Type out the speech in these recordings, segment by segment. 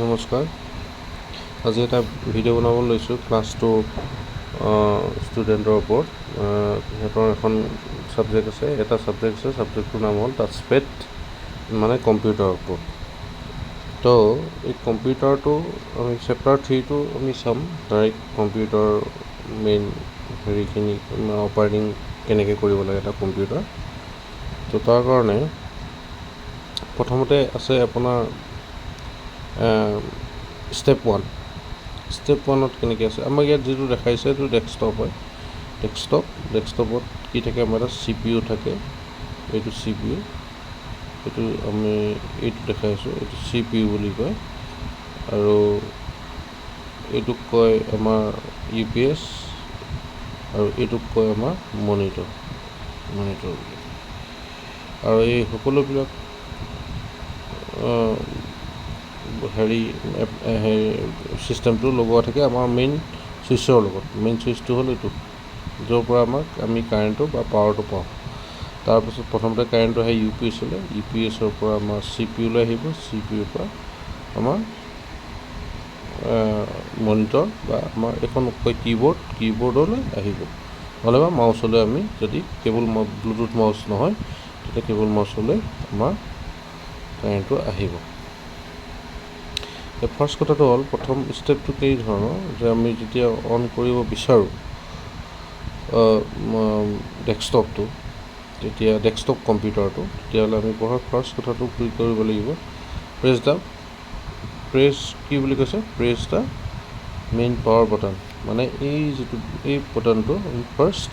নমস্কাৰ। আজি এটা ভিডিঅ' বনাব লৈছোঁ ক্লাছ 2 ষ্টুডেণ্টৰ ওপৰত। সিহঁতৰ এখন ছাবজেক্ট আছে, এটা ছাবজেক্ট আছে, ছাবজেক্টটোৰ নাম হ'ল টাচপেড, মানে কম্পিউটাৰৰ ওপৰত। তো এই কম্পিউটাৰটো আমি চেপ্টাৰ 3টো আমি চাম, ডাইৰেক্ট কম্পিউটাৰ মেইন হেৰিখিনি অপাৰেটিং কেনেকৈ কৰিব লাগে এটা কম্পিউটাৰ। তো তাৰ কাৰণে প্ৰথমতে আছে আপোনাৰ ষ্টেপ 1। ষ্টেপ 1ত কেনেকৈ আছে, আমাক ইয়াত যিটো দেখাইছে এইটো ডেস্কটপ হয়। ডেস্কটপত কি থাকে, আমাৰ এটা CPU থাকে, এইটো CPU, এইটো আমি এইটো দেখাইছোঁ, এইটো CPU বুলি কয়। আৰু এইটোক কয় আমাৰ UPS, আৰু এইটোক কয় আমাৰ মনিটৰ বুলি। আৰু এই সকলোবিলাক হেৰি চিষ্টেমটো লগোৱা থাকে আমাৰ মেইন ছুইচৰ লগত। মেইন ছুইচটো হ'ল এইটো, য'ৰ পৰা আমি কাৰেণ্টটো বা পাৱাৰটো পাওঁ। তাৰপিছত প্ৰথমতে কাৰেণ্টটো আহে UPSলৈ, UPSৰ পৰা আমাৰ CPUলৈ আহিব, CPUৰ পৰা আমাৰ মনিটৰ বা আমাৰ এখন কীবৰ্ডলৈ আহিব, নহ'লে বা মাউচলৈ। আমি যদি কেৱল ব্লুটুথ মাউচ নহয়, তেতিয়া কেৱল মাউচলৈ আমাৰ কাৰেণ্টটো আহিব। ফাৰ্ষ্ট কথাটো হ'ল, প্ৰথম ষ্টেপটো কি ধৰণৰ, যে আমি যেতিয়া অন কৰিব বিচাৰোঁ ডেস্কটপটো, তেতিয়া ডেস্কটপ কম্পিউটাৰটো, তেতিয়াহ'লে আমি ফাৰ্ষ্ট কথাটো কি কৰিব লাগিব, প্ৰেছ কি বুলি কৈছে, press the main power button, মানে এই বাটনটো আমি ফাৰ্ষ্ট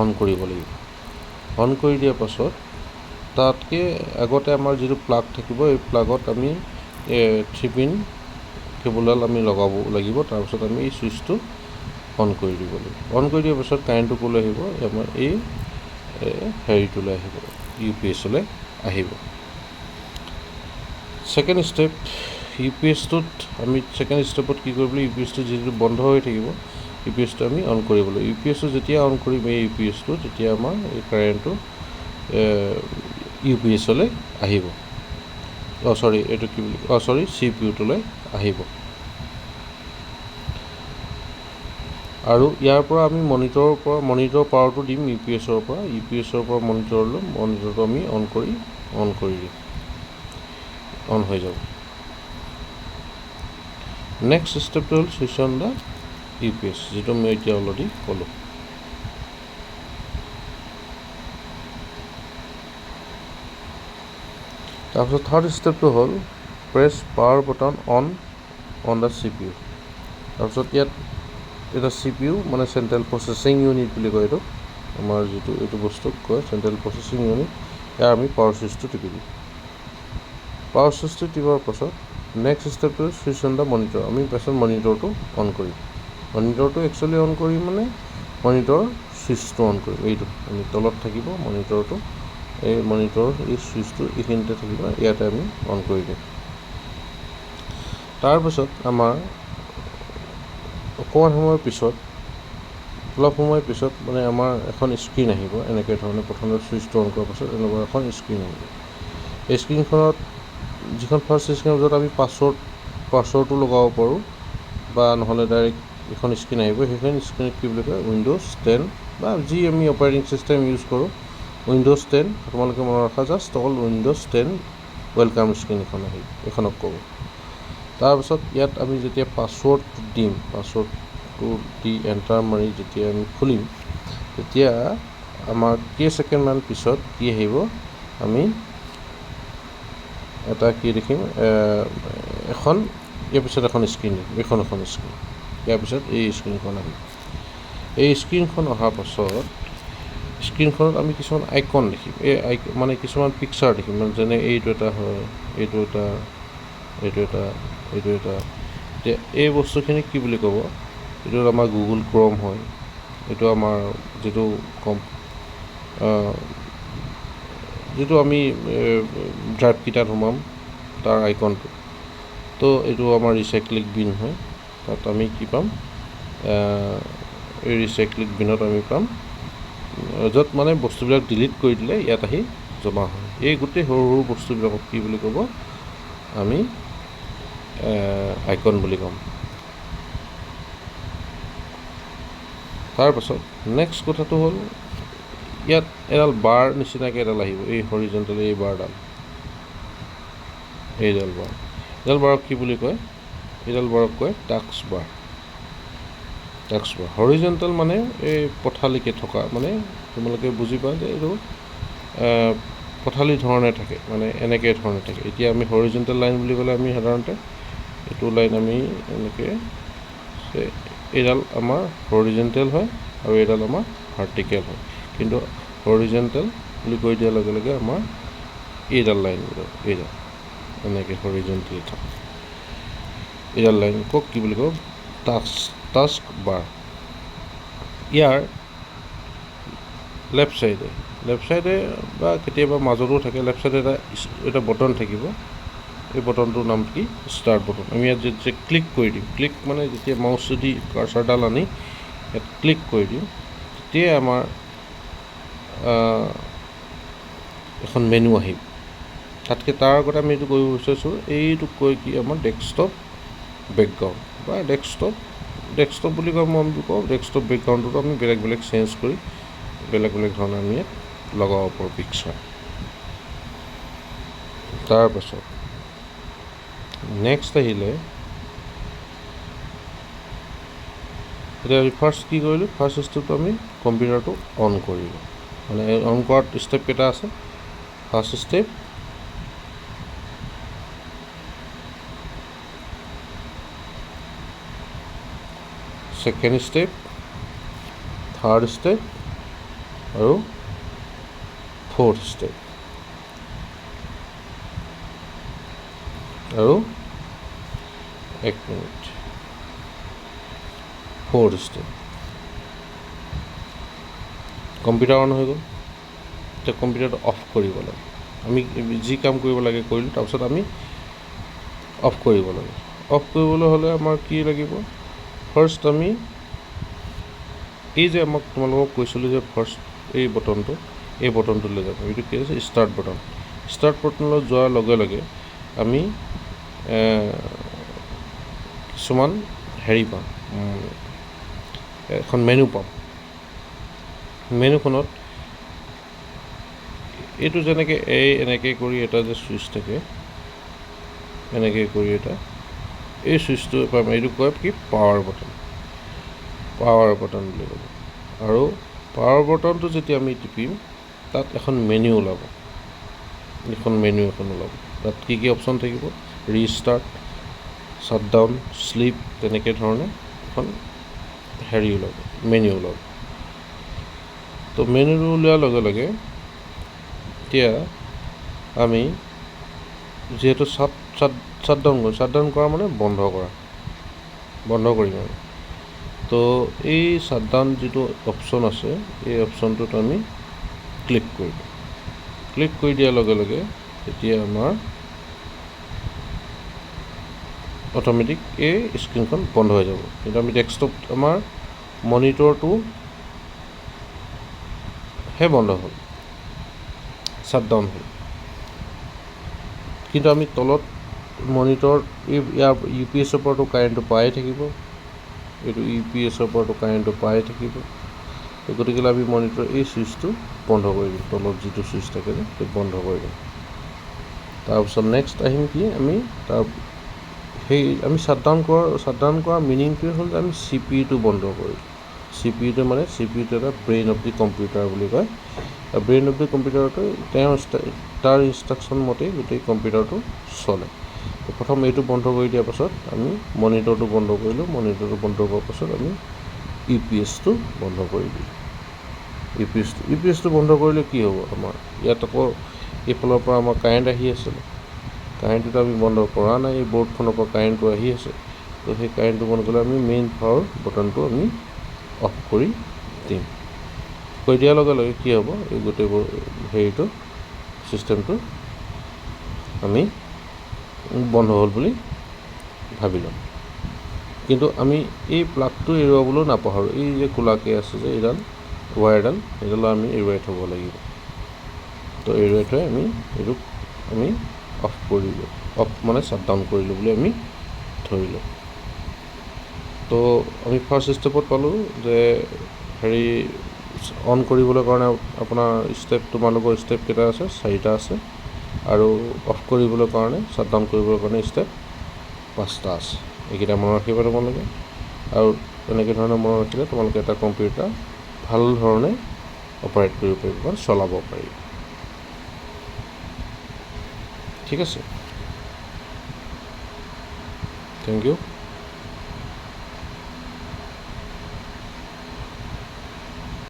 অন কৰিব লাগিব। অন কৰি দিয়াৰ পাছত তাতকৈ আগতে আমাৰ যিটো প্লাগ থাকিব, এই প্লাগত আমি 3-পিন কেবুলডাল আমি লগাব লাগিব। তাৰপিছত আমি এই ছুইচটো অন কৰি দিব লাগিব। অন কৰি দিয়াৰ পাছত কাৰেণ্টটো ক'লৈ আহিব, আমাৰ এই হেৰিটোলৈ আহিব, UPSলৈ আহিব। ছেকেণ্ড ষ্টেপ, UPSটোত আমি ছেকেণ্ড ষ্টেপত কি কৰিব লাগিব, UPSটো যিটো বন্ধ হৈ থাকিব, UPSটো আমি অন কৰিব লাগিব। UPSটো যেতিয়া অন কৰিম এই UPSটো, তেতিয়া আমাৰ এই কাৰেণ্টটো UPSলৈ আহিব। এইটো কি বুলি CPUটোলৈ আহিব। আৰু ইয়াৰ পৰা আমি মনিটৰৰ পাৱাৰটো দিম UPSৰ পৰা মনিটৰটো আমি অন কৰি দিম, অন হৈ যাব। নেক্সট ষ্টেপটো হ'ল ছুইচ অন দ্য UPS, যিটো মই এতিয়া অলৰেডি ক'লোঁ। তাৰপিছত থাৰ্ড ষ্টেপটো হ'ল press power button on the CPU। তাৰপিছত ইয়াত এটা CPU, মানে চেণ্ট্ৰেল প্ৰচেছিং ইউনিট বুলি কয় এইটো, আমাৰ এইটো বস্তুক কয় চেণ্ট্ৰেল প্ৰচেছিং ইউনিট। ইয়াৰ আমি পাৱাৰ ছুইচটো টিপি দিম। পাৱাৰ ছুইচটো টিপাৰ পাছত নেক্সট ষ্টেপটো ছুইচ অন দ্য মনিটৰ। আমি পাছত মনিটৰটো অন কৰিম। মনিটৰটো একচুৱেলি অন কৰিম, মানে মনিটৰ ছুইচটো অন কৰিম। এইটো আমি তলত থাকিব মনিটৰটো, এই মনিটৰৰ এই ছুইচটো এইখিনিতে থাকিব, ইয়াতে আমি অন কৰি দিম। তাৰপিছত আমাৰ অলপ সময় পিছত মানে আমাৰ এখন স্ক্ৰীণ আহিব, এনেকৈ ধৰণে। প্ৰথমে ছুইচটো অন কৰাৰ পাছত এনেকুৱা এখন স্ক্ৰীণ আহিব। এই স্ক্ৰীণখনত যিখন ফাৰ্ষ্ট স্ক্ৰীণ, য'ত আমি পাছৱৰ্ডটো লগাব পাৰোঁ, বা নহ'লে ডাইৰেক্ট এখন স্ক্ৰীণ আহিব। সেইখন স্ক্ৰীণত কি বুলি কয়, Windows 10, বা যি আমি অপাৰেটিং চিষ্টেম ইউজ কৰোঁ, Windows 10, তোমালোকে মনত ৰখা, জাষ্ট অকল Windows 10 ৱেলকাম স্ক্ৰীণ এইখনক ক'ব। তাৰপিছত ইয়াত আমি যেতিয়া পাছৱৰ্ডটো দিম, পাছৱৰ্ডটো দি এণ্টাৰ মাৰি যেতিয়া আমি খুলিম, তেতিয়া আমাৰ কেইছেকেণ্ডমান পিছত কি আহিব, আমি এটা কি দেখিম, ইয়াৰ পিছত এখন স্ক্ৰীণ দেখিম, এখন স্ক্ৰীণ। ইয়াৰ পিছত এই স্ক্ৰীণখন আহিব। এই স্ক্ৰীণখন অহাৰ পাছত স্ক্ৰীণখনত আমি কিছুমান আইকন দেখিম, মানে কিছুমান পিকচাৰ দেখিম, মানে যেনে এইটো এটা হয়, এইটো এটা। এতিয়া এই বস্তুখিনিক কি বুলি ক'ব, এইটো আমাৰ গুগল ক্ৰম হয়। এইটো আমাৰ যিটো আমি ড্ৰাইভকেইটাত সোমাম তাৰ আইকনটো। তো এইটো আমাৰ ৰিচাইক্লিং বিন হয়। তাত আমি কি পাম, এই ৰিচাইক্লিং বিনত আমি পাম, য'ত মানে বস্তুবিলাক ডিলিট কৰি দিলে ইয়াত আহি জমা হয়। এই গোটেই সৰু বস্তুবিলাকক কি বুলি ক'ব, আমি আইকন বুলি ক'ম। তাৰপাছত নেক্সট কথাটো হ'ল ইয়াত এডাল বাৰ নিচিনাকৈ এডাল আহিব, এই হৰিজণ্টেল এই বাৰডাল, এইডাল বাৰক কি বুলি কয়? এইডাল বাৰক কয় টাস্ক বাৰ। হৰিজণ্টেল মানে এই পথালিকৈ থকা, মানে তোমালোকে বুজি পোৱা যে এইটো পথালি ধৰণে থাকে, মানে এনেকৈ ধৰণে থাকে। এতিয়া আমি হৰিজণ্টেল লাইন বুলি ক'লে আমি সাধাৰণতে এইটো লাইন আমি এনেকৈ, এইডাল আমাৰ হৰিজণ্টেল হয় আৰু এইডাল আমাৰ ভাৰ্টিকেল হয়। কিন্তু হৰিজণ্টেল বুলি কৈ দিয়াৰ লগে লগে আমাৰ এইডাল লাইন, এইডাল এনেকৈ হৰিজণ্টেল থাকে। এইডাল লাইন কক কি বুলি কওঁ? টাস্ক বাৰ। ইয়াৰ লেফ্ট চাইডে বা কেতিয়াবা মাজতো থাকে, লেফ্ট চাইডে এটা বটন থাকিব। এই বটনটোৰ নাম কি? Start button. আমি ইয়াত যে ক্লিক কৰি দিম, ক্লিক মানে যেতিয়া মাউচ যদি কাৰ্চাৰডাল আনি ইয়াত ক্লিক কৰি দিম, তেতিয়াই আমাৰ এখন মেনু আহিব। তাৰ আগতে আমি এইটো কৰিব বিচাৰিছোঁ, এইটোক কৈ কি আমাৰ ডেস্কটপ বেকগ্ৰাউণ্ড বা ডেস্কটপ বুলি কওঁ, মই কওঁ ডেস্কটপ বেকগ্ৰাউণ্ডটোতো আমি বেলেগ বেলেগ চেঞ্জ কৰি বেলেগ ধৰণে আমি ইয়াত লগাব পাৰোঁ পিকচাৰ। তাৰপাছত নেক্সট আহিলে, এতিয়া ফাৰ্ষ্ট কি কৰিলোঁ? ফাৰ্ষ্ট ষ্টেপটো আমি কম্পিউটাৰটো অন কৰিলোঁ। মানে অন কৰাত ষ্টেপ কেইটা আছে? First step, second step, third step আৰু ফ'ৰ্থ ষ্টেপ। আৰু এক minute, fourth step. Computer on হৈ গ'ল। এতিয়া কম্পিউটাৰটো অফ কৰিব লাগে। আমি যি কাম কৰিব লাগে কৰিলোঁ, তাৰপিছত আমি অফ কৰিব লাগে। অফ কৰিবলৈ হ'লে আমাৰ কি লাগিব? ফাৰ্ষ্ট আমি এই যে তোমালোকক কৈছিলোঁ যে ফাৰ্ষ্ট এই বটনটোলৈ যাব। এইটো কি আছে? Start button. ষ্টাৰ্ট বটনলৈ যোৱাৰ লগে লগে আমি কিছুমান হেৰি পাম, এখন মেনু পাম। মেনুখনত এইটো যেনেকৈ এনেকৈ কৰি এটা যে ছুইচ থাকে, এনেকৈ কৰি এই ছুইচটো পাম। এইটো কয় কি? পাৱাৰ বটন বুলি ক'ব। আৰু পাৱাৰ বটনটো যেতিয়া আমি টিপিম, তাত এখন মেনু ওলাব। তাত কি অপশ্যন থাকিব? ৰিষ্টাৰ্ট, শ্বাটডাউন, স্লিপ, তেনেকৈ ধৰণে এখন মেনু ওলাব। তো মেনুটো উলিওৱাৰ লগে লগে এতিয়া আমি যিহেতু শ্বাটডাউন কৰা মানে বন্ধ কৰিম আৰু। তো এই শ্বাটডাউন যিটো অপশ্যন আছে, এই অপশ্যনটোত আমি ক্লিক কৰি দিম। ক্লিক কৰি দিয়াৰ লগে লগে এতিয়া আমাৰ অট'মেটিক এই স্ক্ৰীণখন বন্ধ হৈ যাব। কিন্তু আমি ডেস্কটপ, আমাৰ মনিটৰটোহে বন্ধ হ'ল, শ্বাটডাউন হ'ল। কিন্তু আমি তলত মনিটৰ ইয়াৰ UPS-ৰ পৰাতো কাৰেণ্টটো পায়ে থাকিব, এইটো UPS-ৰ পৰাতো কাৰেণ্টটো পায়ে থাকিব। গতিকে আমি মনিটৰ এই ছুইচটো বন্ধ কৰি দিম। তলত যিটো ছুইচ থাকে যে সেইটো বন্ধ কৰি দিম। তাৰপিছত নেক্সট আহিম কি? আমি শ্বাটডাউন কৰা মিনিংটোৱে হ'ল যে আমি CPU-টো বন্ধ কৰিলোঁ। CPU-টো এটা ব্ৰেইন অফ দি কম্পিউটাৰ বুলি কয়। ব্ৰেইন অফ দি কম্পিউটাৰটো তাৰ ইনষ্ট্ৰাকশ্যন মতেই গোটেই কম্পিউটাৰটো চলে। প্ৰথম এইটো বন্ধ কৰি দিয়াৰ পাছত আমি মনিটৰটো বন্ধ কৰিলোঁ। মনিটৰটো বন্ধ কৰাৰ পাছত আমি UPS-টো বন্ধ কৰি দিলোঁ। UPS-টো বন্ধ কৰিলে কি হ'ব? আমাৰ ইয়াত আকৌ এইফালৰ পৰা আমাৰ কাৰেণ্ট আহি আছিলে, কাৰেণ্টটো আমি বন্ধ কৰা নাই। এই বৰ্ডখনৰ পৰা কাৰেণ্টটো আহি আছে। তো সেই কাৰেণ্টটো বন্ধ কৰিলে আমি মেইন পাৱাৰ বটনটো আমি অফ কৰি দিম। কৰি দিয়াৰ লগে লগে কি হ'ব? এই গোটেই চিষ্টেমটো আমি বন্ধ হ'ল বুলি ভাবি ল'ম। কিন্তু আমি এই প্লাগটো এৰুৱাবলৈ নাপাহৰোঁ। এই যে কোলাকৈ আছে যে এইডাল ৱায়াৰডাল আমি এৰুৱাই থ'ব লাগিব। তো এৰুৱাই থৈ এইটোক আমি অফ কৰিলোঁ, মানে শ্বাটডাউন কৰিলোঁ বুলি আমি ধৰিলোঁ। তো আমি ফাৰ্ষ্ট ষ্টেপত পালোঁ যে হেৰি অন কৰিবলৈ কাৰণে আপোনাৰ ষ্টেপ, তোমালোকৰ ষ্টেপ কেইটা আছে, 4টা আছে, আৰু অফ কৰিবলৈ কাৰণে, শ্বাটডাউন কৰিবৰ কাৰণে ষ্টেপ 5টা আছে। এইকেইটা মনত ৰাখিবা তোমালোকে, আৰু এনেকৈ ধৰণে মনত ৰাখিলে তোমালোকে এটা কম্পিউটাৰ ভাল ধৰণে অপাৰেট কৰিব পাৰিব বা চলাব পাৰিব। ঠিক আছে, থেংক ইউ।